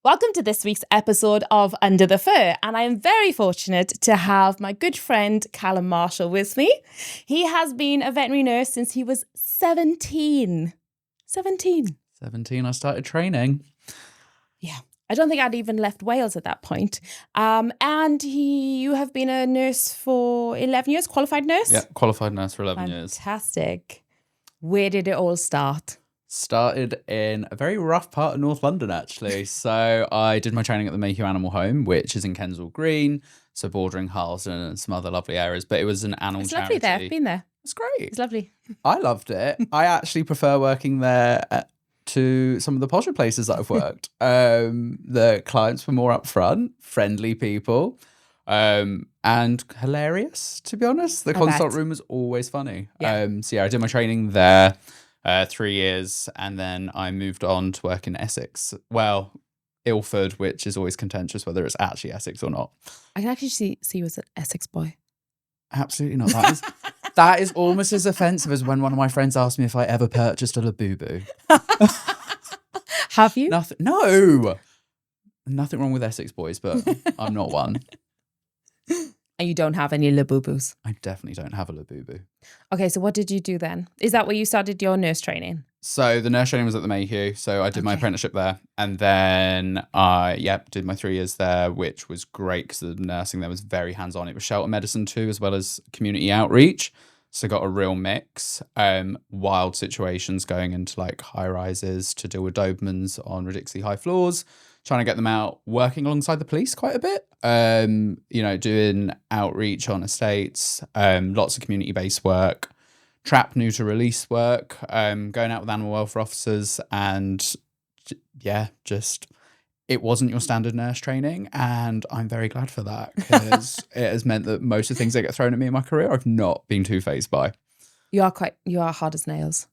Welcome to this week's episode of Under the Fur, and I am very fortunate to have my good friend Calum Marshall with me. He has been a veterinary nurse since he was 17. 17. 17, I started training. Yeah. I don't think I'd even left Wales at that point. You have been a nurse for 11 years, qualified nurse? Yeah, qualified nurse for 11 years. Fantastic. Where did it all start? Started in a very rough part of North London, actually. So I did my training at the Mayhew Animal Home, which is in Kensal Green, so bordering Harlesden and some other lovely areas. But it was an animal charity. It's lovely there. I've been there. It's great. It's lovely. I loved it. I actually prefer working there to some of the posher places that I've worked. The clients were more upfront, friendly people, and hilarious, to be honest. The consult room was always funny. Yeah. I did my training there 3 years, and then I moved on to work in Essex. Well, Ilford, which is always contentious whether it's actually Essex or not. I can actually see you as an Essex boy. Absolutely not. That is almost as offensive as when one of my friends asked me if I ever purchased a Labubu. Have you? No. Nothing wrong with Essex boys, but I'm not one. And you don't have any Labubus? I definitely don't have a Labubu. Okay, so what did you do then? Is that where you started your nurse training? So the nurse training was at the Mayhew. So I did my apprenticeship there. And then I did my 3 years there, which was great because the nursing there was very hands-on. It was shelter medicine too, as well as community outreach. So got a real mix. Wild situations going into like high rises to deal with Dobermans on ridiculously high floors, trying to get them out, working alongside the police quite a bit. Doing outreach on estates, lots of community-based work, trap, neuter, release work, going out with animal welfare officers, and just it wasn't your standard nurse training, and I'm very glad for that because it has meant that most of the things that get thrown at me in my career I've not been too fazed by. You are hard as nails.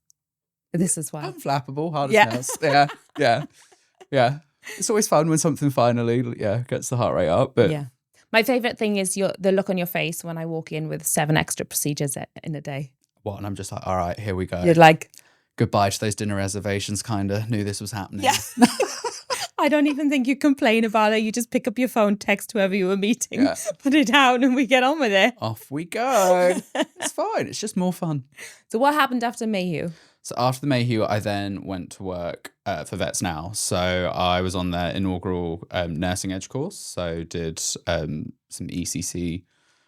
This as well. Unflappable, hard as nails. Yeah. It's always fun when something finally gets the heart rate up. But yeah. My favourite thing is the look on your face when I walk in with 7 extra procedures in a day. What? And I'm just like, all right, here we go. You're like, goodbye to those dinner reservations, kind of knew this was happening. Yeah. I don't even think you complain about it. You just pick up your phone, text whoever you were meeting, put it down, and we get on with it. Off we go. It's fine. It's just more fun. So what happened after Mayhew? So after the Mayhew, I then went to work for Vets Now. So I was on their inaugural nursing edge course. So did some ECC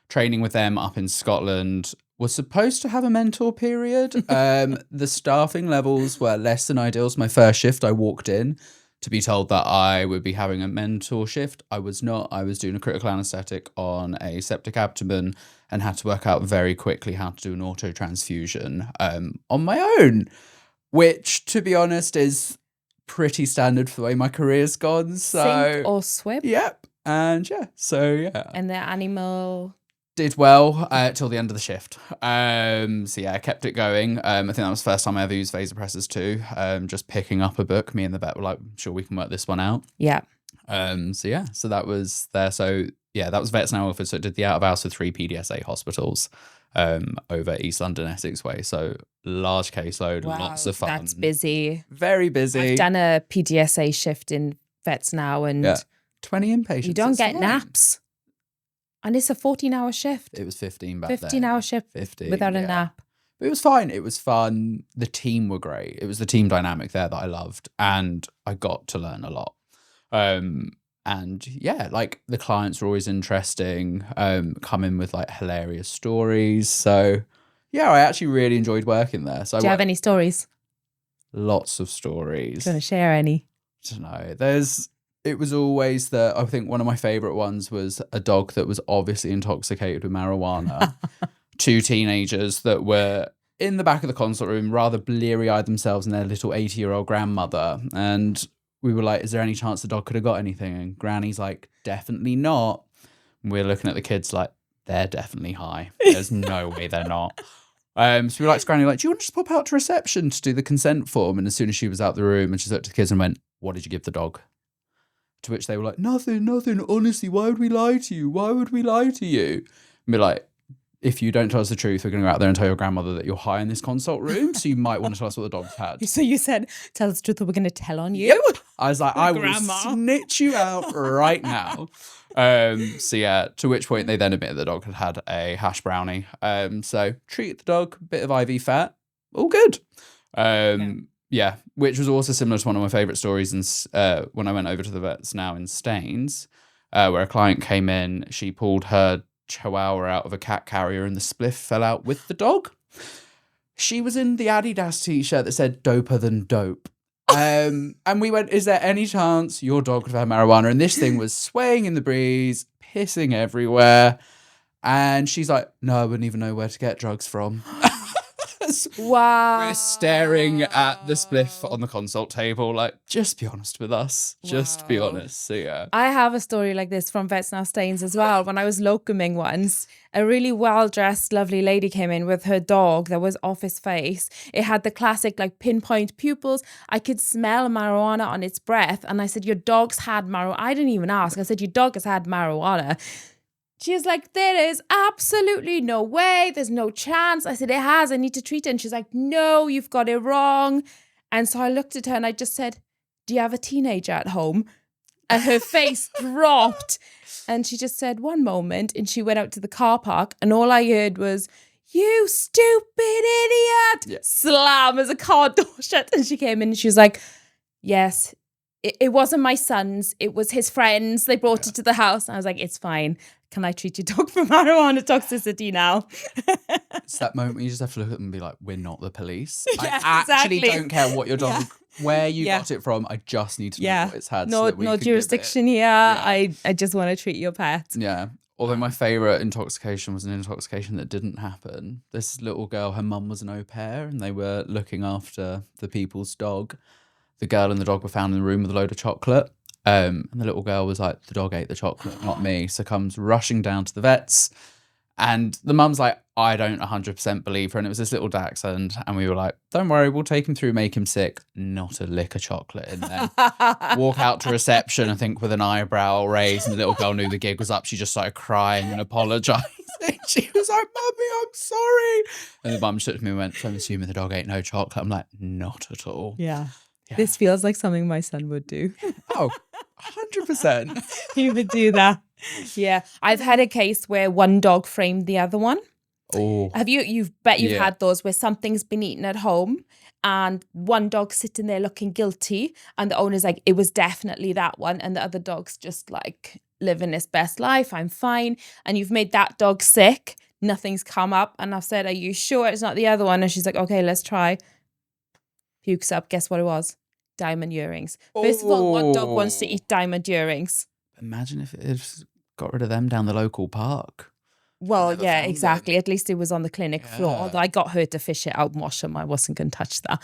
training with them up in Scotland. Was supposed to have a mentor period. The staffing levels were less than ideal. So my first shift, I walked in to be told that I would be having a mentor shift. I was not. I was doing a critical anaesthetic on a septic abdomen and had to work out very quickly how to do an auto transfusion on my own, which, to be honest, is pretty standard for the way my career's gone. So sink or swim? Yep. And And the animal did well till the end of the shift. I kept it going. I think that was the first time I ever used vasopressors too. Just picking up a book. Me and the vet were like, sure, we can work this one out. Yeah. So that was there. So that was Vets Now Ilford. So it did the out of hours for 3 PDSA hospitals over East London, Essex way. So large caseload, lots of fun. That's busy. Very busy. I've done a PDSA shift in Vets Now, and 20 inpatients. You don't get naps. And it's a 14-hour shift. It was 15 back then. 15-hour shift 15, without a nap. But it was fine. It was fun. The team were great. It was the team dynamic there that I loved. And I got to learn a lot. The clients were always interesting, come in with like hilarious stories. So I actually really enjoyed working there. So do you have any stories? Lots of stories. Do you want to share any? I don't know. It was always I think one of my favourite ones was a dog that was obviously intoxicated with marijuana. 2 teenagers that were in the back of the consult room, rather bleary-eyed themselves and their little 80-year-old grandmother. And we were like, is there any chance the dog could have got anything? And Granny's like, definitely not. And we're looking at the kids like, they're definitely high. There's no way they're not. So we were like to Granny, like, do you want to just pop out to reception to do the consent form? And as soon as she was out the room and she looked at the kids and went, what did you give the dog? To which they were like, nothing. Honestly, why would we lie to you? Why would we lie to you? And we're like, if you don't tell us the truth, we're going to go out there and tell your grandmother that you're high in this consult room. So you might want to tell us what the dog's had. So you said, tell us the truth or we're going to tell on you? Yep. I was like, I will Grandma. snitch you out right now. So yeah, to which point they then admitted the dog had a hash brownie. So treated the dog, bit of IV fat, all good. Yeah, which was also similar to one of my favourite stories when I went over to the vets now in Staines, where a client came in, she pulled her chihuahua out of a cat carrier and the spliff fell out with the dog. She was in the Adidas t-shirt that said doper than dope. And we went, is there any chance your dog could have had marijuana? And this thing was swaying in the breeze, pissing everywhere. And she's like, no, I wouldn't even know where to get drugs from. Wow. We're staring at the spliff on the consult table, like, just be honest with us. Just be honest. So yeah. I have a story like this from Vets Now Staines as well. When I was locuming once, a really well-dressed, lovely lady came in with her dog that was off his face. It had the classic like pinpoint pupils. I could smell marijuana on its breath. And I said, your dog's had marijuana. I didn't even ask. I said, your dog has had marijuana. She was like, there is absolutely no way. There's no chance. I said, it has. I need to treat it. And she's like, no, you've got it wrong. And so I looked at her and I just said, do you have a teenager at home? And her face dropped. And she just said, one moment. And she went out to the car park. And all I heard was, you stupid idiot. Yeah. Slam as a car door shut. And she came in and she was like, yes, it wasn't my son's. It was his friends. They brought it to the house. And I was like, it's fine. Can I treat your dog for marijuana toxicity now? It's that moment when you just have to look at them and be like, we're not the police. Yeah, I actually exactly. don't care what your dog, where you got it from. I just need to know what it's had. No, so that we no can jurisdiction here. I just want to treat your pet. Yeah. Although my favourite intoxication was an intoxication that didn't happen. This little girl, her mum was an au pair and they were looking after the people's dog. The girl and the dog were found in the room with a load of chocolate. And the little girl was like, the dog ate the chocolate, not me. So comes rushing down to the vets. And the mum's like, I don't 100% believe her. And it was this little dachshund. And we were like, don't worry, we'll take him through, make him sick. Not a lick of chocolate in there. Walk out to reception, I think, with an eyebrow raised. And the little girl knew the gig was up. She just started crying and apologising. She was like, Mummy, I'm sorry. And the mum looked at me and went, so I'm assuming the dog ate no chocolate. I'm like, not at all. Yeah. This feels like something my son would do. Oh, 100%. He would do that. Yeah. I've had a case where one dog framed the other one. Oh. You've had those where something's been eaten at home and one dog's sitting there looking guilty and the owner's like, it was definitely that one. And the other dog's just like living his best life. I'm fine. And you've made that dog sick. Nothing's come up. And I've said, are you sure it's not the other one? And she's like, okay, let's try. Pukes up. Guess what it was? Diamond earrings. First of all, what dog wants to eat diamond earrings? Imagine if it had got rid of them down the local park. Well, yeah, exactly. At least it was on the clinic floor. Although I got her to fish it out and wash them. I wasn't going to touch that.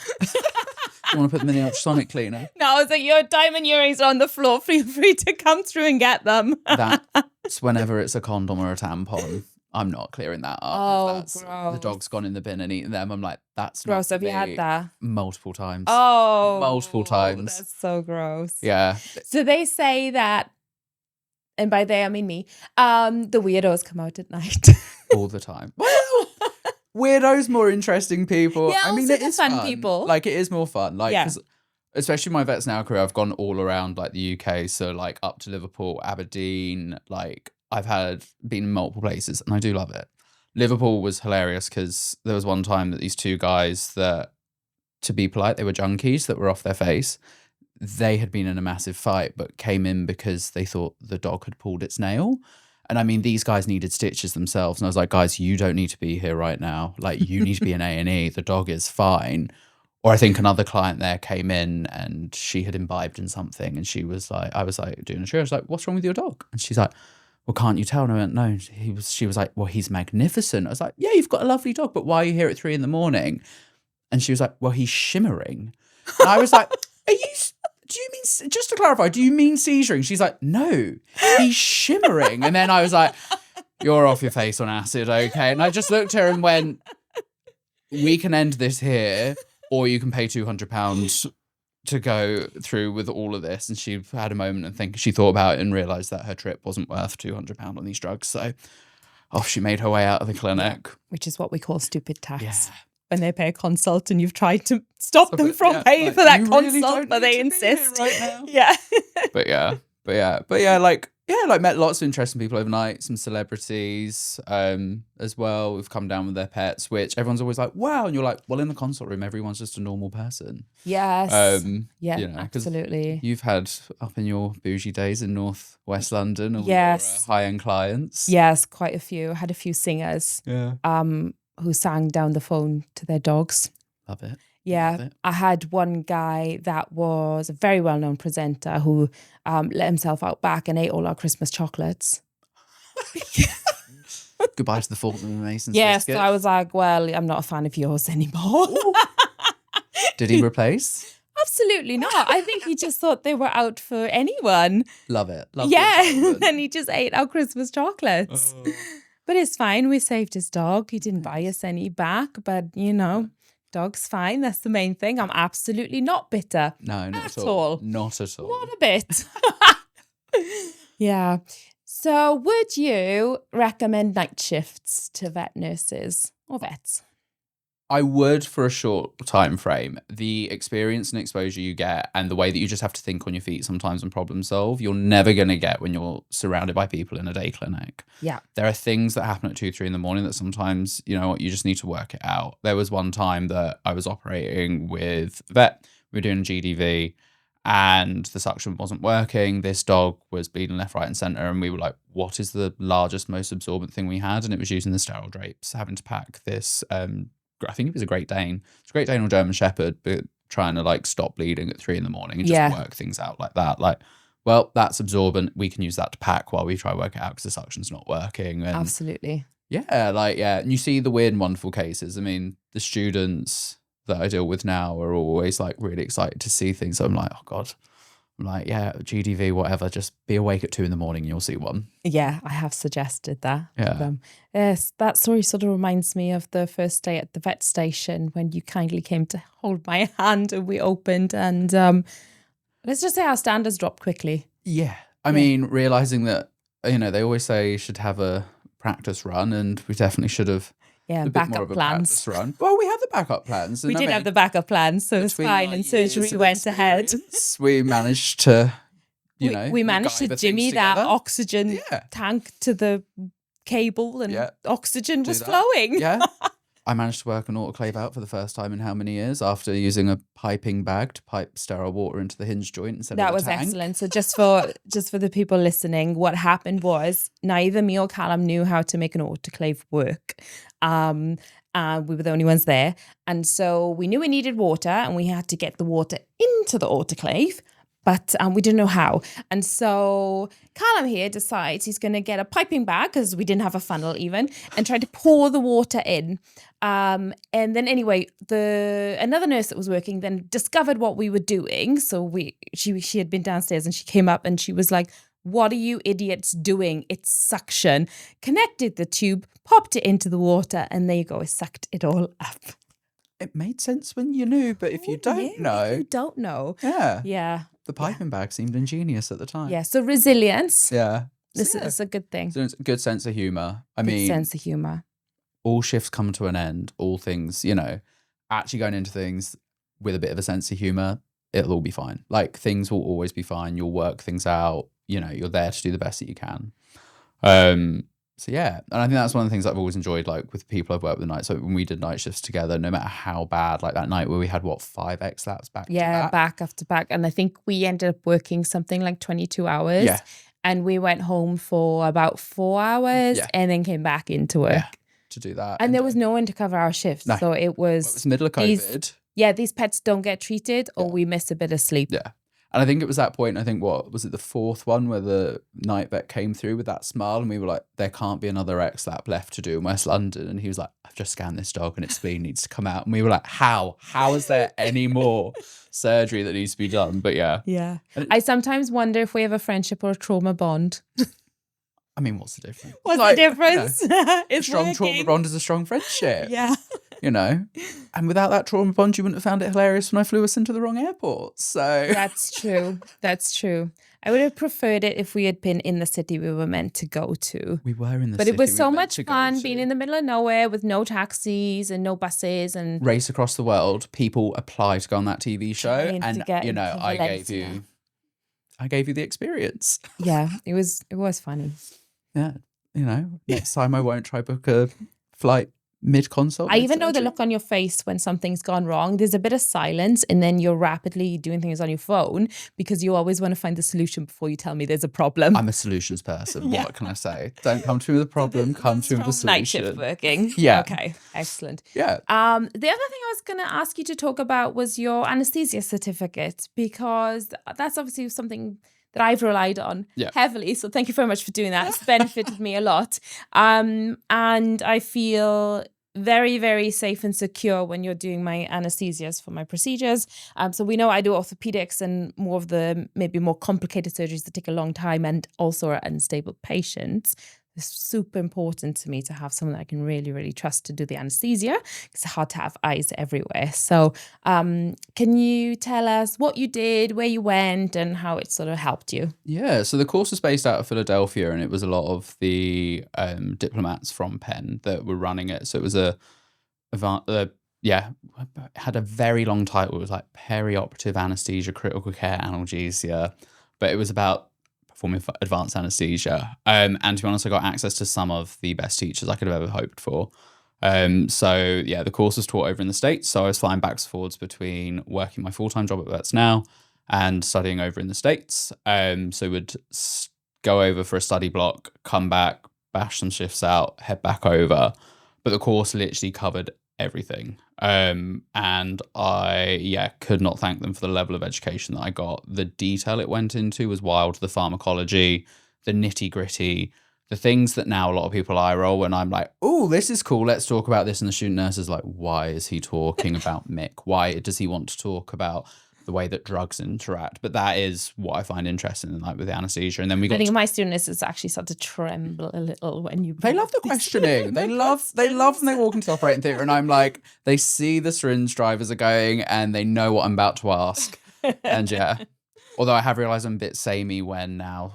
You want to put them in the ultrasonic cleaner? No, I was like, your diamond earrings are on the floor. Feel free to come through and get them. That's whenever it's a condom or a tampon. I'm not clearing that up. Oh, gross. The dog's gone in the bin and eaten them. I'm like, that's gross. Have you had that? Multiple times. Oh. Multiple times. That's so gross. Yeah. So they say that, and by they I mean me, the weirdos come out at night. All the time. Well, weirdos, more interesting people. Yeah, I mean, also it is fun people. Like, it is more fun. Like, yeah. Especially my Vets Now career, I've gone all around like the UK. So like up to Liverpool, Aberdeen, like I've been in multiple places and I do love it. Liverpool was hilarious because there was one time that these two guys that, to be polite, they were junkies that were off their face. They had been in a massive fight, but came in because they thought the dog had pulled its nail. And I mean, these guys needed stitches themselves. And I was like, guys, you don't need to be here right now. Like, you need to be in A&E. The dog is fine. Or I think another client there came in and she had imbibed in something. And she was like, I was like doing a show. I was like, what's wrong with your dog? And she's like, well, can't you tell? And I went, no. She was like, well, he's magnificent. I was like, yeah, you've got a lovely dog, but why are you here at 3 a.m? And she was like, well, he's shimmering. And I was like, do you mean, just to clarify, do you mean seizuring? She's like, no, he's shimmering. And then I was like, you're off your face on acid, okay? And I just looked at her and went, we can end this here, or you can pay £200 to go through with all of this. And she had a moment and she thought about it and realised that her trip wasn't worth £200 on these drugs. So off she made her way out of the clinic. Which is what we call stupid tax. Yeah. When they pay a consult and you've tried to stop them from paying for that consult, but they insist. Right now. Yeah. But yeah, like met lots of interesting people overnight, some celebrities as well who've come down with their pets, which everyone's always like, wow. And you're like, well, in the consult room, everyone's just a normal person. Yes. Yeah, you know, absolutely. You've had up in your bougie days in North West London, all yes, your high-end clients. Yes, quite a few. Had a few singers. Yeah. Who sang down the phone to their dogs. Love it. Yeah, Love it. I had one guy that was a very well-known presenter who let himself out back and ate all our Christmas chocolates. Goodbye to the Fulton and Masons. Yes, so I was like, well, I'm not a fan of yours anymore. Did he replace? Absolutely not. I think he just thought they were out for anyone. Love it. And he just ate our Christmas chocolates. Oh. But it's fine. We saved his dog. He didn't buy us any back, but you know, dog's fine. That's the main thing. I'm absolutely not bitter. No, not at all. Not at all. Not a bit. Yeah. So would you recommend night shifts to vet nurses or vets? I would for a short time frame. The experience and exposure you get and the way that you just have to think on your feet sometimes and problem solve, you're never going to get when you're surrounded by people in a day clinic. Yeah. There are things that happen at 2, 3 in the morning that sometimes, you know, you just need to work it out. There was one time that I was operating with a vet. We were doing GDV and the suction wasn't working. This dog was bleeding left, right and centre. And we were like, what is the largest, most absorbent thing we had? And it was using the sterile drapes, having to pack this I think it was a Great Dane. It's a Great Dane or German Shepherd, but trying to like stop bleeding at 3 in the morning and just work things out like that. Like, well, that's absorbent. We can use that to pack while we try to work it out because the suction's not working. And absolutely. Yeah, like, yeah. And you see the weird and wonderful cases. I mean, the students that I deal with now are always like really excited to see things. So I'm like, oh God. I'm like, yeah, GDV, whatever. Just be awake at 2 in the morning and you'll see one. Yeah, I have suggested that. Yeah. Yes, that story sort of reminds me of the first day at the vet station when you kindly came to hold my hand and we opened and let's just say our standards dropped quickly. Yeah. I mean, realizing that, you know, they always say you should have a practice run and we definitely should have. Yeah, backup plans. Run. Well, we had the backup plans. We did have the backup plans, so it's fine. And surgery went ahead. We managed to, you know. We managed to jimmy that oxygen tank to the cable and oxygen was flowing. Yeah. I managed to work an autoclave out for the first time in how many years after using a piping bag to pipe sterile water into the hinge joint instead of the tank. That was excellent. So just for the people listening, what happened was neither me or Calum knew how to make an autoclave work. We were the only ones there. And so we knew we needed water and we had to get the water into the autoclave, but we didn't know how. And so Calum here decides he's going to get a piping bag because we didn't have a funnel even and try to pour the water in. And then anyway, another nurse that was working then discovered what we were doing. So she had been downstairs and she came up and she was like, what are you idiots doing? It's suction. Connected the tube, popped it into the water, and there you go. It sucked it all up. It made sense when you knew, but if you don't know. If you don't know. Yeah. Yeah. The piping bag seemed ingenious at the time. Yeah. So resilience. Yeah. This is a good thing. So it's a good sense of humour. I mean. Sense of humour. All shifts come to an end. All things, you know, actually going into things with a bit of a sense of humour, it'll all be fine. Like things will always be fine. You'll work things out. You know, you're there to do the best that you can. So yeah, and I think that's one of the things I've always enjoyed, like with people I've worked with night. So when we did night shifts together, no matter how bad, like that night where we had 5 X-laps back to back? Yeah, back after back. And I think we ended up working something like 22 hours. Yeah. And we went home for about 4 hours and then came back into work. Yeah, to do that. And there was no one to cover our shifts. No. So it was middle of COVID. These pets don't get treated or we miss a bit of sleep. Yeah. And I think it was that point, I think, what was it, the 4th one where the night vet came through with that smile and we were like, there can't be another X-lap left to do in West London. And he was like, I've just scanned this dog and its spleen needs to come out. And we were like, how? How is there any more surgery that needs to be done? But yeah. Yeah. I sometimes wonder if we have a friendship or a trauma bond. I mean, what's the difference? What's the difference? You know, it's strong working. trauma bond is a strong friendship. Yeah. You know, and without that trauma bond, you wouldn't have found it hilarious when I flew us into the wrong airport. So that's true. That's true. I would have preferred it if we had been in the city we were meant to go to. We were in the But city. it was we so were meant much to go fun to. being in the middle of nowhere with no taxis and no buses and Race across the world. People apply to go on that TV show, trying to and get you know, into I Valencia. gave you the experience. Yeah, it was funny. Yeah, you know, next time I won't try book a flight mid-consult. I even know the look on your face when something's gone wrong. There's a bit of silence and then you're rapidly doing things on your phone because you always want to find the solution before you tell me there's a problem. I'm a solutions person. What can I say? Don't come to me with a problem. Come to me with a solution. Night shift working. Yeah. Okay. Excellent. Yeah. The other thing I was going to ask you to talk about was your anesthesia certificate, because that's obviously something that I've relied on heavily. So thank you very much for doing that. It's benefited me a lot. And I feel very, very safe and secure when you're doing my anesthesias for my procedures. So we know I do orthopedics and more of the maybe more complicated surgeries that take a long time and also are unstable patients. It's super important to me to have someone that I can really, really trust to do the anesthesia. It's hard to have eyes everywhere. So can you tell us what you did, where you went, and how it sort of helped you? Yeah, so the course was based out of Philadelphia, and it was a lot of the diplomats from Penn that were running it. So it was had a very long title. It was like perioperative anesthesia, critical care analgesia, but it was about performing advanced anesthesia. And to be honest, I got access to some of the best teachers I could have ever hoped for. So yeah, the course was taught over in the States. So I was flying backwards and forwards between working my full-time job at Vets Now and studying over in the States. So would go over for a study block, come back, bash some shifts out, head back over. But the course literally covered everything. And I could not thank them for the level of education that I got. The detail it went into was wild. The pharmacology, the nitty-gritty, the things that now a lot of people eye roll when I'm like, oh, this is cool, let's talk about this. And the student nurse is like, why is he talking about Mick? Why does he want to talk about the way that drugs interact? But that is what I find interesting, like with the anesthesia. And then I think my student nurses actually start to tremble a little when you. They love the questioning. They love when they walk into the operating theatre, and I'm like, they see the syringe drivers are going, and they know what I'm about to ask. And yeah, although I have realised I'm a bit samey when now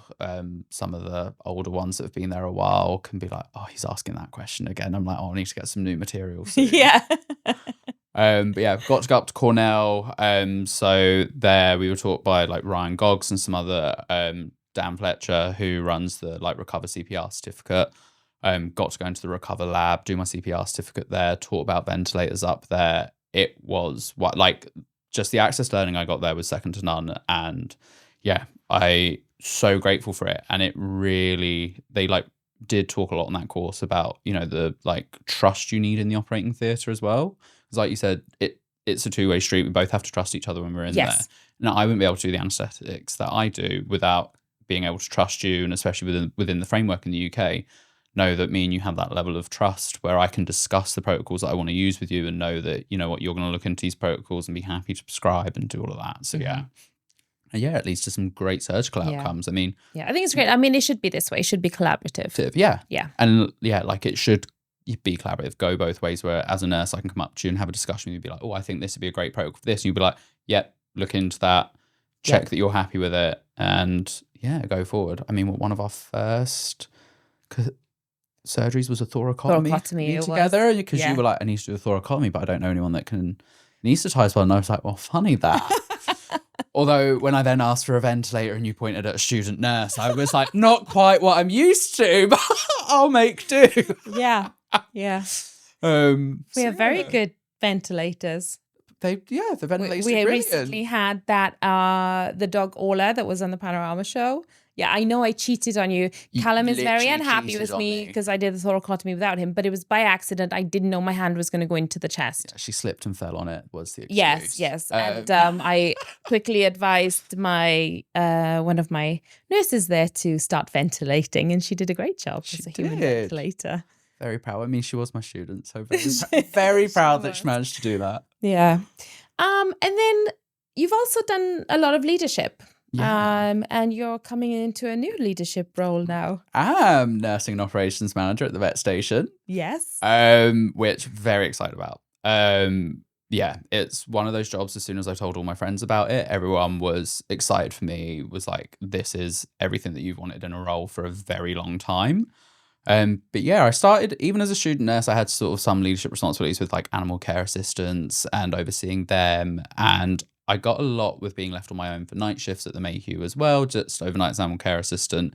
some of the older ones that have been there a while can be like, oh, he's asking that question again. I'm like, oh, I need to get some new material soon. Yeah. But yeah, got to go up to Cornell. So there we were taught by like Ryan Goggs and some other Dan Fletcher, who runs the like Recover CPR certificate. Got to go into the Recover lab, do my CPR certificate there, taught about ventilators up there. It was just the access learning I got there was second to none. And yeah, I so grateful for it. And it really, they like did talk a lot on that course about, you know, the like trust you need in the operating theatre as well. Because like you said, it's a two-way street. We both have to trust each other when we're in there. Now, I wouldn't be able to do the anaesthetics that I do without being able to trust you, and especially within the framework in the UK, know that me and you have that level of trust where I can discuss the protocols that I want to use with you and know that, you know what, you're going to look into these protocols and be happy to prescribe and do all of that. So yeah. And yeah, it leads to some great surgical outcomes. I mean... Yeah, I think it's great. I mean, it should be this way. It should be collaborative. Yeah. Yeah. And yeah, like it should be collaborative, go both ways, where as a nurse, I can come up to you and have a discussion with you and be like, oh, I think this would be a great protocol for this. And you'd be like, yep, look into that, check that you're happy with it, and yeah, go forward. I mean, one of our first surgeries was a thoracotomy together, because you were like, I need to do a thoracotomy, but I don't know anyone that can anaesthetize well. And I was like, well, funny that. Although when I then asked for a ventilator and you pointed at a student nurse, I was like, not quite what I'm used to, but I'll make do. Yeah. Yeah. We have very good ventilators. The ventilators we are brilliant. Recently had that the dog Ola that was on the Panorama show. Yeah, I know I cheated on you. Callum is very unhappy with me because I did the thoracotomy without him, but it was by accident. I didn't know my hand was going to go into the chest. Yeah, she slipped and fell on it was the excuse. Yes. And I quickly advised my one of my nurses there to start ventilating, and she did a great job as a human ventilator. Very proud. I mean, she was my student, so very proud that she managed to do that. Yeah. And then you've also done a lot of leadership. Yeah. And you're coming into a new leadership role now. I'm nursing and operations manager at the vet station. Yes. Which very excited about. yeah, it's one of those jobs. As soon as I told all my friends about it, everyone was excited for me, was like, this is everything that you've wanted in a role for a very long time. But yeah, I started even as a student nurse. I had sort of some leadership responsibilities with like animal care assistants and overseeing them. And I got a lot with being left on my own for night shifts at the Mayhew as well, just overnight as animal care assistant.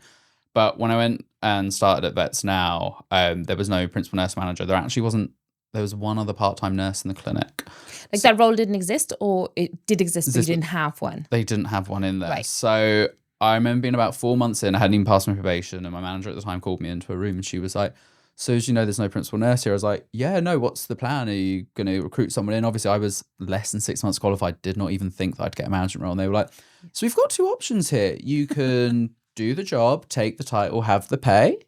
But when I went and started at Vets Now, there was no principal nurse manager. There actually wasn't. There was one other part-time nurse in the clinic. Like that role didn't exist, or it did exist, but you Exist- didn't have one? They didn't have one in there. Right. So I remember being about 4 months in, I hadn't even passed my probation, and my manager at the time called me into a room and she was like, so as you know, there's no principal nurse here. I was like, yeah, no, what's the plan? Are you going to recruit someone in? Obviously, I was less than 6 months qualified, did not even think that I'd get a management role. And they were like, so we've got two options here. You can do the job, take the title, have the pay.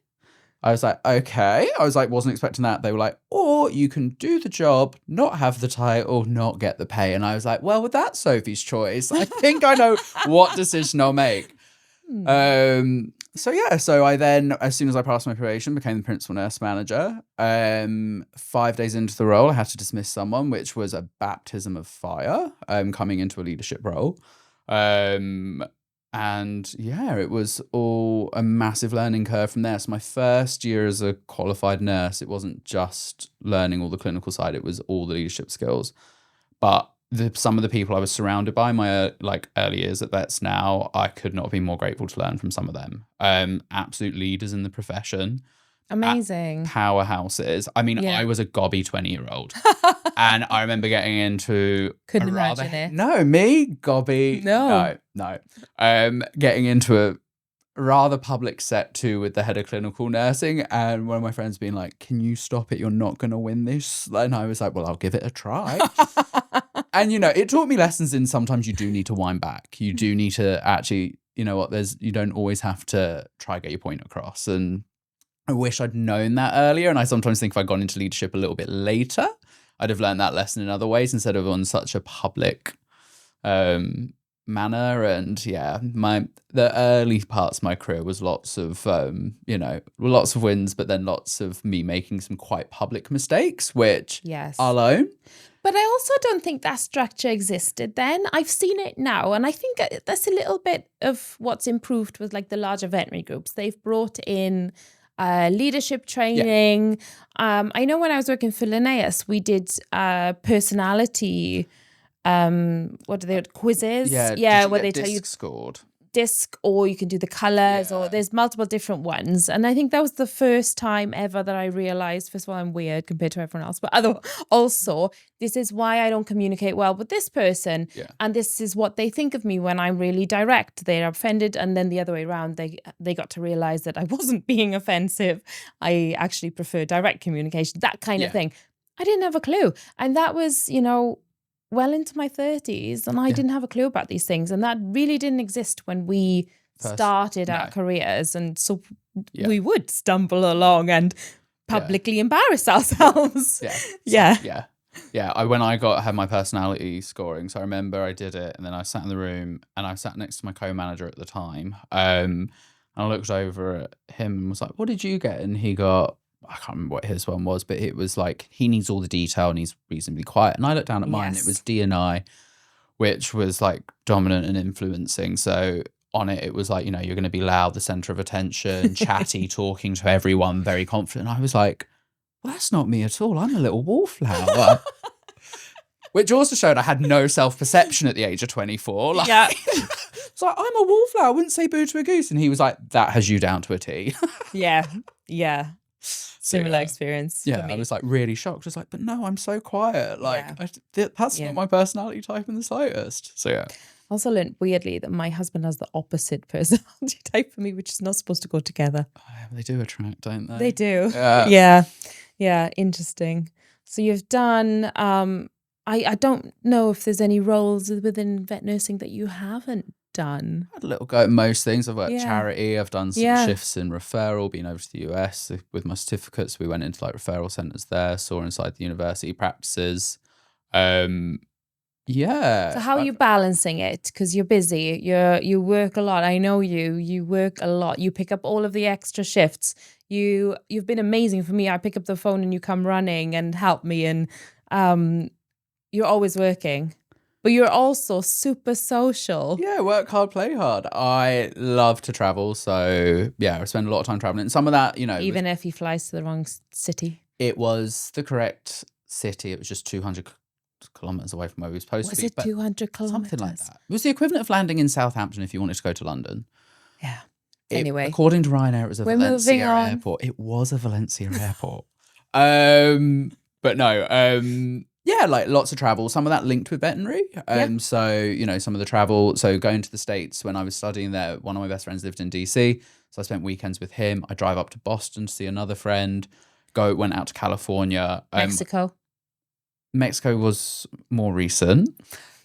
I was like, okay. I was like, wasn't expecting that. They were like, or you can do the job, not have the title, not get the pay. And I was like, well, with that Sophie's choice, I think I know what decision I'll make. So I then, as soon as I passed my probation, became the principal nurse manager. 5 days into the role, I had to dismiss someone, which was a baptism of fire, coming into a leadership role. And yeah, it was all a massive learning curve from there. So my first year as a qualified nurse, it wasn't just learning all the clinical side, it was all the leadership skills. But some of the people I was surrounded by my early years at Vets Now, I could not be more grateful to learn from some of them. Absolute leaders in the profession. Amazing. Powerhouses. I mean, Yeah. I was a gobby 20-year-old. And I remember getting into Couldn't imagine it. No, me, gobby. No. No. Getting into a rather public set too with the head of clinical nursing, and one of my friends being like, can you stop it? You're not going to win this. And I was like, well, I'll give it a try. And, it taught me lessons in sometimes you do need to wind back. You do need to actually, you don't always have to try get your point across. And I wish I'd known that earlier. And I sometimes think if I'd gone into leadership a little bit later, I'd have learned that lesson in other ways instead of on such a public manner. And yeah, the early parts of my career was lots of lots of wins, but then lots of me making some quite public mistakes, which Yes. I'll own. But I also don't think that structure existed then. I've seen it now, and I think that's a little bit of what's improved with like the larger veterinary groups. They've brought in leadership training. Yeah. I know when I was working for Linnaeus, we did personality. What are they? Quizzes? Yeah. Where they tell you scored. disc, or you can do the colors, or there's multiple different ones. And I think that was the first time ever that I realized, first of all, I'm weird compared to everyone else, but also this is why I don't communicate well with this person. Yeah. And this is what they think of me when I'm really direct. They're offended. And then the other way around, they got to realize that I wasn't being offensive. I actually prefer direct communication, that kind of thing. I didn't have a clue. And that was, well into my 30s, and I didn't have a clue about these things. And that really didn't exist when we started our careers. And so we would stumble along and publicly embarrass ourselves. Yeah. When I had my personality scoring, so I remember I did it, and then I sat in the room, and I sat next to my co-manager at the time. And I looked over at him and was like, what did you get? And he got, I can't remember what his one was, but it was like, he needs all the detail and he's reasonably quiet. And I looked down at mine, it was D&I, which was like dominant and influencing. So on it was like, you're going to be loud, the center of attention, chatty, talking to everyone, very confident. And I was like, well, that's not me at all. I'm a little wallflower. Which also showed I had no self-perception at the age of 24. It's like, I'm a wallflower. I wouldn't say boo to a goose. And he was like, that has you down to a T. Yeah. Similar experience. Yeah, I was like really shocked. Just like, but no, I'm so quiet. That's not my personality type in the slightest. So yeah. Also learned weirdly that my husband has the opposite personality type for me, which is not supposed to go together. They do attract, don't they? They do. Yeah. Interesting. So you've done. I don't know if there's any roles within vet nursing that you haven't done. I had a little go at most things. I've worked charity. I've done some shifts in referral, been over to the US with my certificates. We went into like referral centers there, saw inside the university practices. So how are you balancing it? Because you're busy. You work a lot. I know you work a lot. You pick up all of the extra shifts. You've been amazing for me. I pick up the phone and you come running and help me. And you're always working, but you're also super social. Yeah, work hard, play hard. I love to travel, so yeah, I spend a lot of time traveling. Some of that, Even if he flies to the wrong city. it was the correct city. It was just 200 kilometers away from where we were supposed to Was be. it 200 kilometers? Something like that. It was the equivalent of landing in Southampton if you wanted to go to London. Yeah. Anyway, according to Ryanair, it was a we're Valencia moving on. airport. It was a Valencia airport. But no, yeah, like lots of travel. Some of that linked with veterinary. So, some of the travel. So going to the States when I was studying there, one of my best friends lived in DC. So I spent weekends with him. I drive up to Boston to see another friend. Went out to California. Mexico was more recent.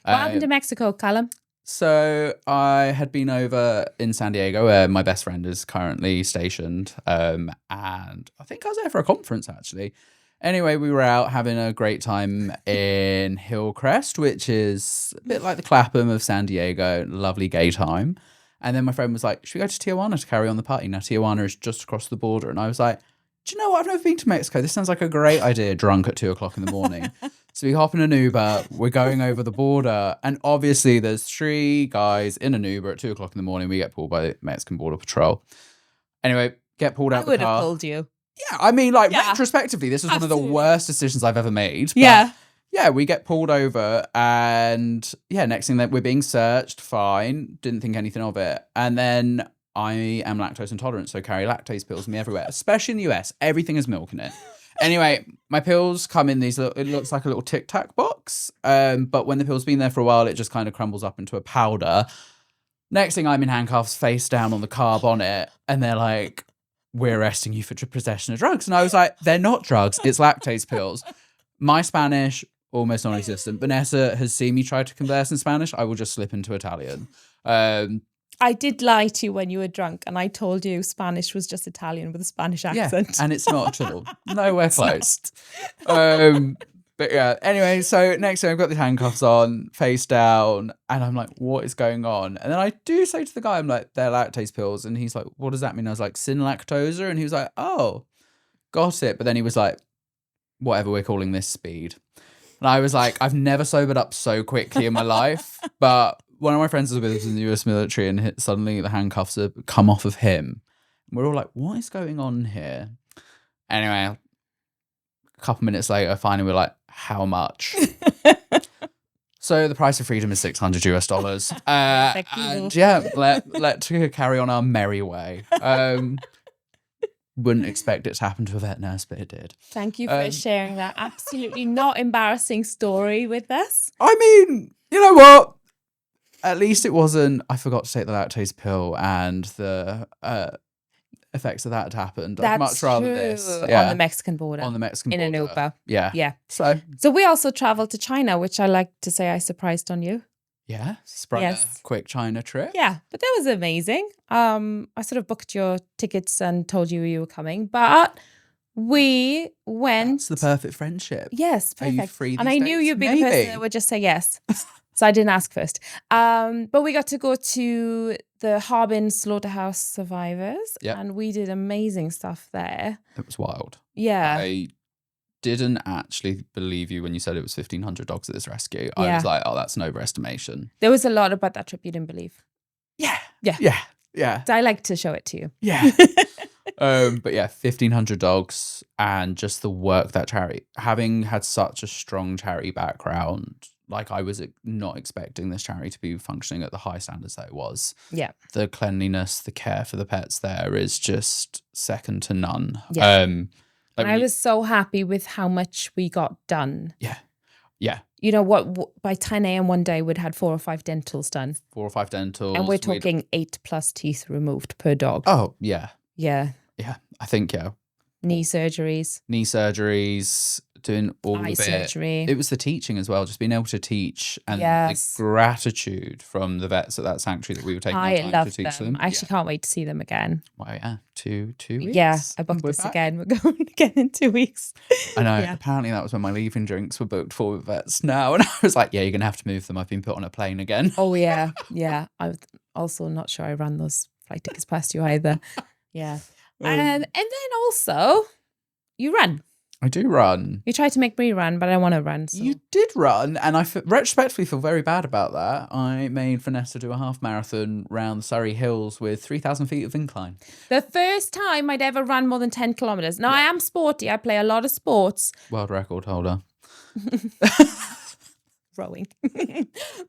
What happened to Mexico, Calum? So I had been over in San Diego where my best friend is currently stationed. And I think I was there for a conference actually. Anyway, we were out having a great time in Hillcrest, which is a bit like the Clapham of San Diego. Lovely gay time. And then my friend was like, should we go to Tijuana to carry on the party? Now Tijuana is just across the border. And I was like, do you know what? I've never been to Mexico. This sounds like a great idea, drunk at 2:00 in the morning. So we hop in an Uber, we're going over the border, and obviously there's 3 guys in an Uber at 2:00 in the morning. We get pulled by the Mexican Border Patrol. Anyway, get pulled out the car. I would have pulled you. Yeah, I mean, retrospectively, this was one of the worst decisions I've ever made. But yeah, we get pulled over, and next thing that we're being searched, fine, didn't think anything of it. And then I am lactose intolerant, so carry lactase pills with me everywhere, especially in the US. Everything has milk in it. Anyway, my pills come in these it looks like a little Tic Tac box. But when the pill's been there for a while, it just kind of crumbles up into a powder. Next thing, I'm in handcuffs, face down on the car bonnet, and they're like, we're arresting you for possession of drugs. And I was like, they're not drugs, it's lactase pills. My Spanish, almost non-existent. Vanessa has seen me try to converse in Spanish. I will just slip into Italian. I did lie to you when you were drunk, and I told you Spanish was just Italian with a Spanish accent. Yeah, and it's not at all. Nowhere close. But yeah, anyway, so next thing I've got the handcuffs on, face down, and I'm like, what is going on? And then I do say to the guy, I'm like, they're lactase pills. And he's like, what does that mean? I was like, synlactosa. And he was like, oh, got it. But then he was like, whatever we're calling this, speed. And I was like, I've never sobered up so quickly in my life, but one of my friends was with us in the US military, and suddenly the handcuffs have come off of him. And we're all like, what is going on here? Anyway, a couple minutes later, finally we're like, how much? So the price of freedom is $600. And yeah, let's carry on our merry way. Wouldn't expect it to happen to a vet nurse, but it did. Thank you for sharing that absolutely not embarrassing story with us. I mean, you know what? At least it wasn't, I forgot to take the lactase pill and the effects of that had happened. I'd much rather this. Yeah. On the Mexican border. On the Mexican border. In an Uber. Yeah. Yeah. So we also traveled to China, which I like to say I surprised on you. Yeah. A quick China trip. Yeah. But that was amazing. I sort of booked your tickets and told you were coming. But we went. It's the perfect friendship. Yes. Perfect. Are you free these and I knew days? you'd be the person that would just say yes. So I didn't ask first. But we got to go to the Harbin Slaughterhouse Survivors. Yep. And we did amazing stuff there. It was wild. Yeah. I didn't actually believe you when you said it was 1,500 dogs at this rescue. I was like, oh, that's an overestimation. There was a lot about that trip you didn't believe. Yeah. Yeah. Yeah. Yeah. So I like to show it to you. Yeah. But yeah, 1,500 dogs, and just the work that charity, having had such a strong charity background, like I was not expecting this charity to be functioning at the high standards that it was. Yeah. The cleanliness, the care for the pets there is just second to none. Yeah. And I was so happy with how much we got done. Yeah. Yeah. You know what? By 10 a.m. one day, we'd had 4 or 5 dentals done. 4 or 5 dentals. And we're talking 8+ teeth removed per dog. Oh, yeah. Yeah. Yeah. I think, yeah. Knee surgeries, doing all eye of it. surgery. It was the teaching as well, just being able to teach, and the gratitude from the vets at that sanctuary that we were taking our time to teach them. I actually can't wait to see them again. Well, yeah, two weeks. Yeah, I booked this again. We're going again in 2 weeks. I know. Yeah. Apparently that was when my leaving drinks were booked for vets now, and I was like, yeah, you're going to have to move them. I've been put on a plane again. Oh, yeah. Yeah. I'm also not sure I ran those flight tickets past you either. Yeah. And then also, you ran. I do run. You tried to make me run, but I want to run. So. You did run, and I retrospectively feel very bad about that. I made Vanessa do a half marathon round the Surrey Hills with 3,000 feet of incline. The first time I'd ever run more than 10 kilometres. Now, I am sporty. I play a lot of sports. World record holder. Rowing.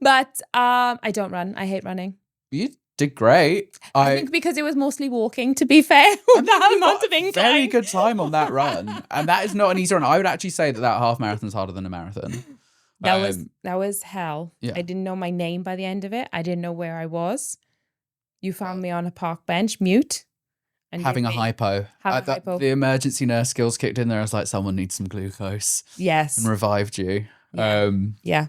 But I don't run. I hate running. You did great. I think because it was mostly walking, to be fair, with that amount of incline. Very good time on that run. And that is not an easy run. I would actually say that half marathon is harder than a marathon. That was hell. Yeah. I didn't know my name by the end of it. I didn't know where I was. You found me on a park bench, mute. And having a hypo. Hypo. The emergency nurse skills kicked in there. I was like, someone needs some glucose. Yes. And revived you. Yeah.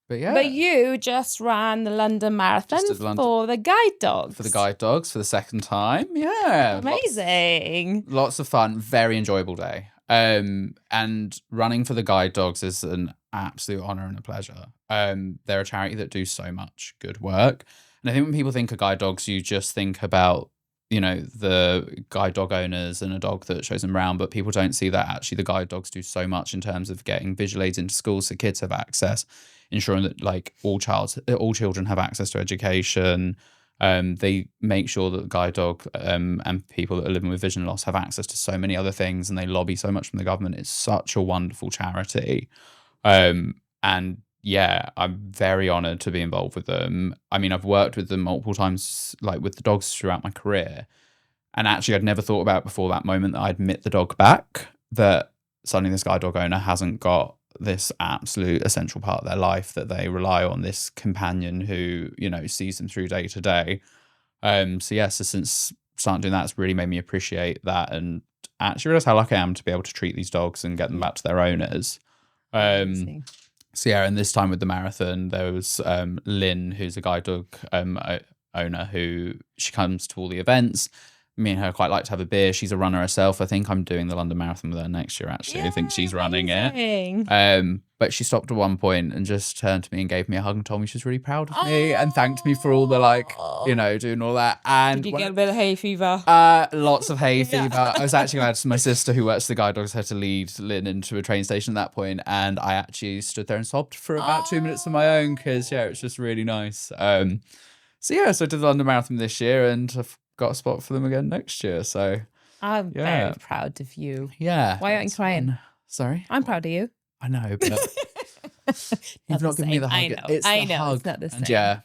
But yeah. But you just ran the London Marathon for the guide dogs. For the guide dogs for the second time. Yeah. Amazing. Lots of fun. Very enjoyable day. And running for the guide dogs is an absolute honour and a pleasure. They're a charity that do so much good work. And I think when people think of guide dogs, you just think about, the guide dog owners and a dog that shows them around, but people don't see that actually the guide dogs do so much in terms of getting visual aids into schools so kids have access, ensuring that all children have access to education. They make sure that the guide dog and people that are living with vision loss have access to so many other things, and they lobby so much from the government. It's such a wonderful charity. And yeah, I'm very honoured to be involved with them. I mean, I've worked with them multiple times, like with the dogs throughout my career. And actually, I'd never thought about before that moment that I'd admit the dog back, that suddenly this guide dog owner hasn't got this absolute essential part of their life that they rely on, this companion who, sees them through day to day. So since starting doing that, it's really made me appreciate that and actually realize how lucky I am to be able to treat these dogs and get them back to their owners. So and this time with the marathon, there was Lynn, who's a guide dog owner, who she comes to all the events. Me and her quite like to have a beer. She's a runner herself. I think I'm doing the London Marathon with her next year, actually. I think she's running it. But she stopped at one point and just turned to me and gave me a hug and told me she was really proud of me and thanked me for all the, doing all that. And did you get a bit of hay fever? Lots of hay fever. I was actually glad my sister, who works the guide dogs, had to lead Lynn into a train station at that point. And I actually stood there and sobbed for about 2 minutes of my own because, it's just really nice. So I did the London Marathon this year and I've got a spot for them again next year. So I'm very proud of you. Yeah. Why aren't you crying? Fun. Sorry? I'm proud of you. I know, but you've not given me the hug. I know. It's not the same.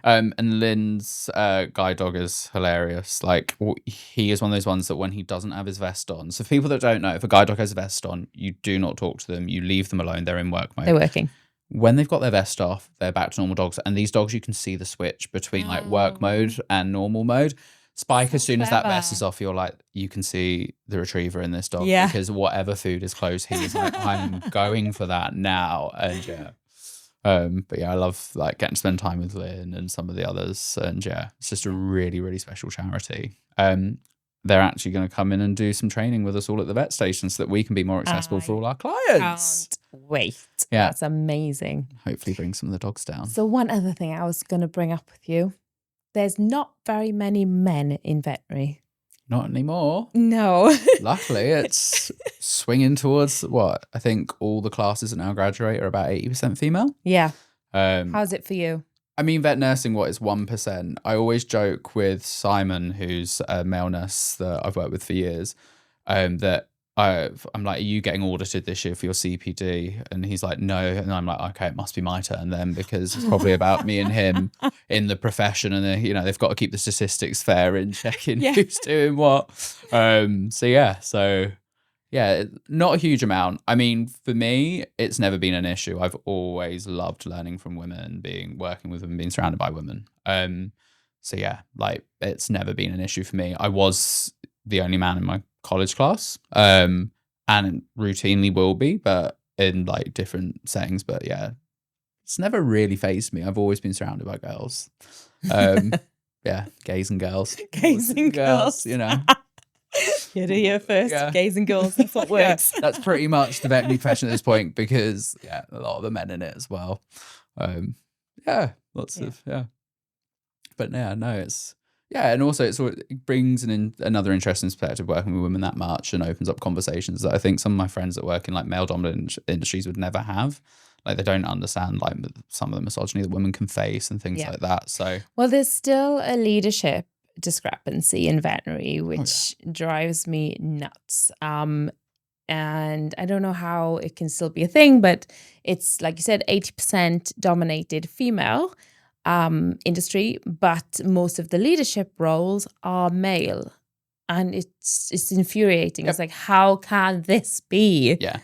And and Lynn's guide dog is hilarious. Like, he is one of those ones that when he doesn't have his vest on. So for people that don't know, if a guide dog has a vest on, you do not talk to them. You leave them alone. They're in work mode. They're working. When they've got their vest off, they're back to normal dogs. And these dogs, you can see the switch between work mode and normal mode. Spike, as soon as that vest is off, you can see the retriever in this dog because whatever food is close, he's like, I'm going for that now. And but I love getting to spend time with Lynn and some of the others. And it's just a really, really special charity. They're actually going to come in and do some training with us all at the vet station so that we can be more accessible for all our clients. Can't wait. Yeah. That's amazing. Hopefully bring some of the dogs down. So one other thing I was going to bring up with you. There's not very many men in veterinary. Not anymore. No. Luckily, it's swinging towards what? I think all the classes that now graduate are about 80% female. Yeah. How's it for you? I mean, vet nursing, what is 1%? I always joke with Simon, who's a male nurse that I've worked with for years, that I'm like, are you getting audited this year for your CPD? And he's like, no. And I'm like, okay, it must be my turn then, because it's probably about me and him in the profession. And they've got to keep the statistics fair in checking who's doing what. So not a huge amount. I mean, for me, it's never been an issue. I've always loved learning from women, working with women, being surrounded by women. It's never been an issue for me. I was the only man in my college class, and routinely will be, but in different settings. But it's never really fazed me. I've always been surrounded by girls. Gays and girls. Gays and girls. You know. You're here first. Gays and girls. That's what works. That's pretty much the veterinary profession at this point, because a lot of the men in it as well. But no, Yeah, and also it brings another interesting perspective working with women that much, and opens up conversations that I think some of my friends that work in like male dominant industries would never have. Like they don't understand like some of the misogyny that women can face and things Yeah. like that. So Well, there's still a leadership discrepancy in veterinary, which drives me nuts. And I don't know how it can still be a thing, but it's like you said, 80% dominated female industry, but most of the leadership roles are male. And it's infuriating. Yep. It's like, how can this be? Yeah.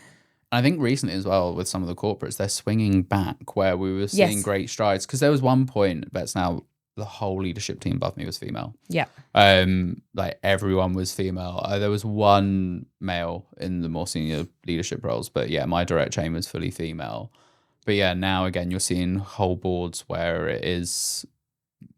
I think recently as well with some of the corporates, they're swinging back where we were seeing Yes. great strides. Because there was one point, that's now the whole leadership team above me was female. Yeah. Like everyone was female. There was one male in the more senior leadership roles, but yeah, my direct chain was fully female. But yeah, now again, you're seeing whole boards where it is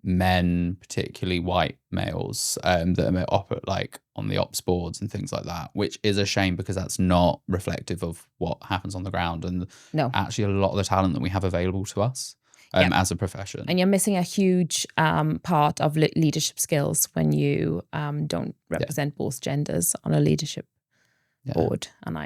men, particularly white males, that are like on the ops boards and things like that, which is a shame because that's not reflective of what happens on the ground and No. actually a lot of the talent that we have available to us as a profession. And you're missing a huge part of leadership skills when you don't represent both genders on a leadership board. And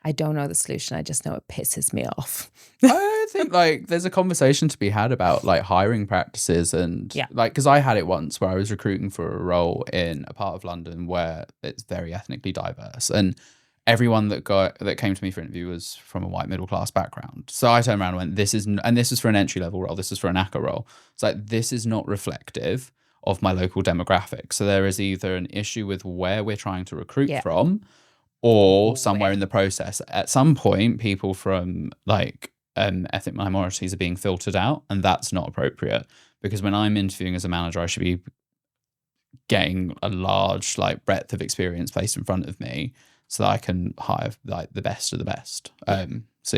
I don't know the solution. I just know it pisses me off. I think like there's a conversation to be had about like hiring practices and like, because I had it once where I was recruiting for a role in a part of London where it's very ethnically diverse, and everyone that came to me for an interview was from a white middle class background. So I turned around and went, this is for an entry level role. This is for an ACCA role. It's like, this is not reflective of my local demographic. So there is either an issue with where we're trying to recruit from, or somewhere in the process. At some point, people from like ethnic minorities are being filtered out, and that's not appropriate. Because when I'm interviewing as a manager, I should be getting a large like breadth of experience placed in front of me, so that I can hire like the best of the best. So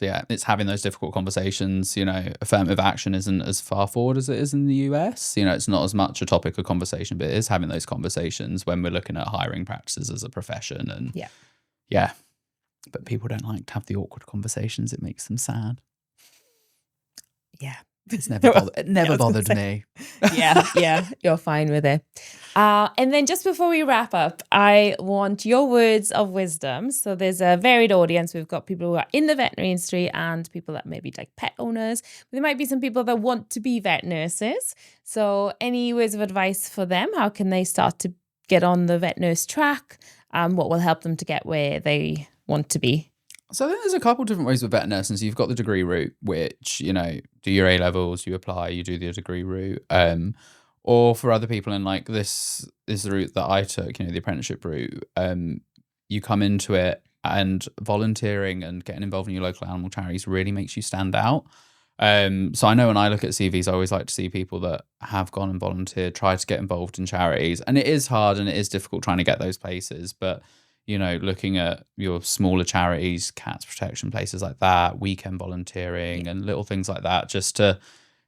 yeah, it's having those difficult conversations. You know, affirmative action isn't as far forward as it is in the US. You know, it's not as much a topic of conversation, but it is having those conversations when we're looking at hiring practices as a profession. And but people don't like to have the awkward conversations. It makes them sad. Yeah. It's never bothered me. Yeah, you're fine with it. And then just before we wrap up, I want your words of wisdom. So there's a varied audience. We've got people who are in the veterinary industry and people that may be like pet owners. There might be some people that want to be vet nurses. So any words of advice for them? How can they start to get on the vet nurse track? What will help them to get where they want to be? So I think there's a couple of different ways with vet nursing. So you've got the degree route, which, you know, do your A levels, you apply, you do the degree route. Or for other people in like this is the route that I took, you know, the apprenticeship route. You come into it, and volunteering and getting involved in your local animal charities really makes you stand out. So I know when I look at CVs, I always like to see people that have gone and volunteered, tried to get involved in charities. And it is hard and it is difficult trying to get those places, but you know, looking at your smaller charities, cats protection, places like that, weekend volunteering and little things like that, just to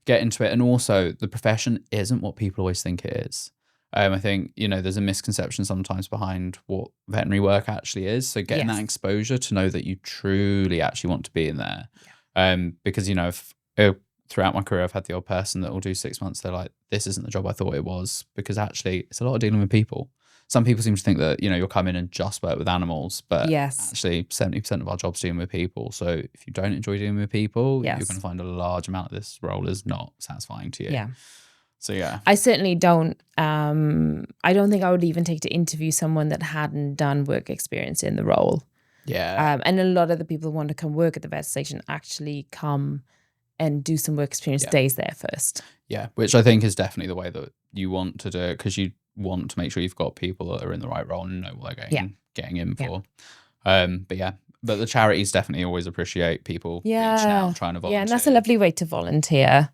get into it. And also the profession isn't what people always think it is. I think, you know, there's a misconception sometimes behind what veterinary work actually is. So getting that exposure to know that you truly actually want to be in there. Because, you know, throughout my career, I've had the odd person that will do 6 months. They're like, this isn't the job I thought it was, because actually it's a lot of dealing with people. Some people seem to think that, you know, you'll come in and just work with animals, but actually 70% of our job's dealing with people. So if you don't enjoy dealing with people, you're going to find a large amount of this role is not satisfying to you. Yeah. So yeah. I certainly don't, I don't think I would even take to interview someone that hadn't done work experience in the role. Yeah. And a lot of the people who want to come work at the vet station actually come and do some work experience days there first. Yeah, which I think is definitely the way that you want to do it, because you want to make sure you've got people that are in the right role and know what they're getting in for. But the charities definitely always appreciate people reaching out, trying to volunteer. Yeah, and that's a lovely way to volunteer.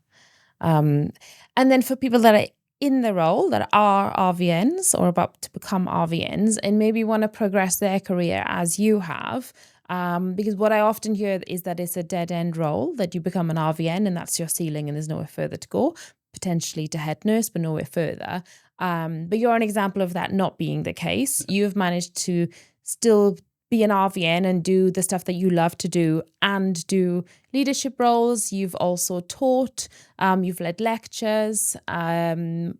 And then for people that are in the role, that are RVNs or about to become RVNs and maybe want to progress their career as you have, because what I often hear is that it's a dead end role, that you become an RVN and that's your ceiling and there's nowhere further to go, potentially to head nurse, but nowhere further. But you're an example of that not being the case. You've managed to still be an RVN and do the stuff that you love to do and do leadership roles. You've also taught, you've led lectures, and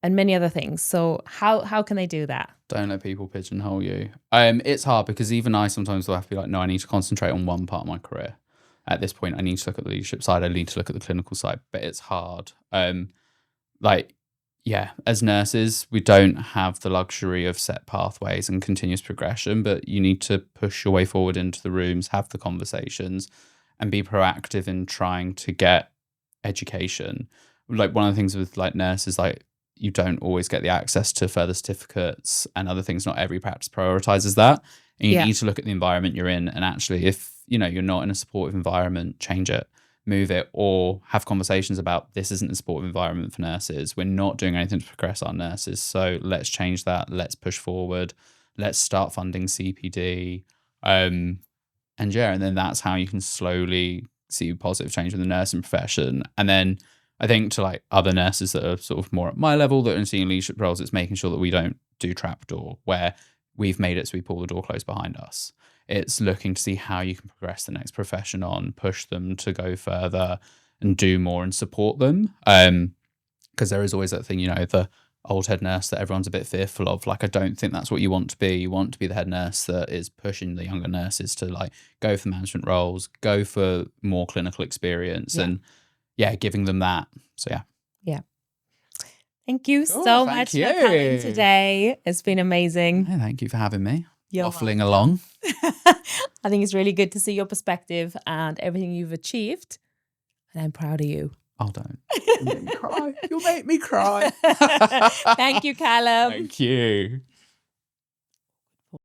many other things. So how can they do that? Don't let people pigeonhole you. It's hard because even I sometimes will have to be like, no, I need to concentrate on one part of my career. At this point, I need to look at the leadership side. I need to look at the clinical side, but it's hard. As nurses, we don't have the luxury of set pathways and continuous progression, but you need to push your way forward into the rooms, have the conversations, and be proactive in trying to get education. Like one of the things with like nurses, like you don't always get the access to further certificates and other things. Not every practice prioritizes that. And you need to look at the environment you're in. And actually, if you're not in a supportive environment, change it, move it, or have conversations about this isn't a supportive environment for nurses. We're not doing anything to progress our nurses. So let's change that. Let's push forward. Let's start funding CPD. And then that's how you can slowly see positive change in the nursing profession. And then I think to like other nurses that are sort of more at my level that are seeing leadership roles, it's making sure that we don't do trapdoor where we've made it so we pull the door closed behind us. It's looking to see how you can progress the next profession on, push them to go further and do more and support them. Because there is always that thing, the old head nurse that everyone's a bit fearful of. Like, I don't think that's what you want to be. You want to be the head nurse that is pushing the younger nurses to like go for management roles, go for more clinical experience and giving them that. So yeah. Thank you so much for coming today. It's been amazing. Yeah, thank you for having me. You're waffling along. I think it's really good to see your perspective and everything you've achieved. And I'm proud of you. Oh, don't. You'll make me cry. You'll make me cry. Thank you, Calum. Thank you.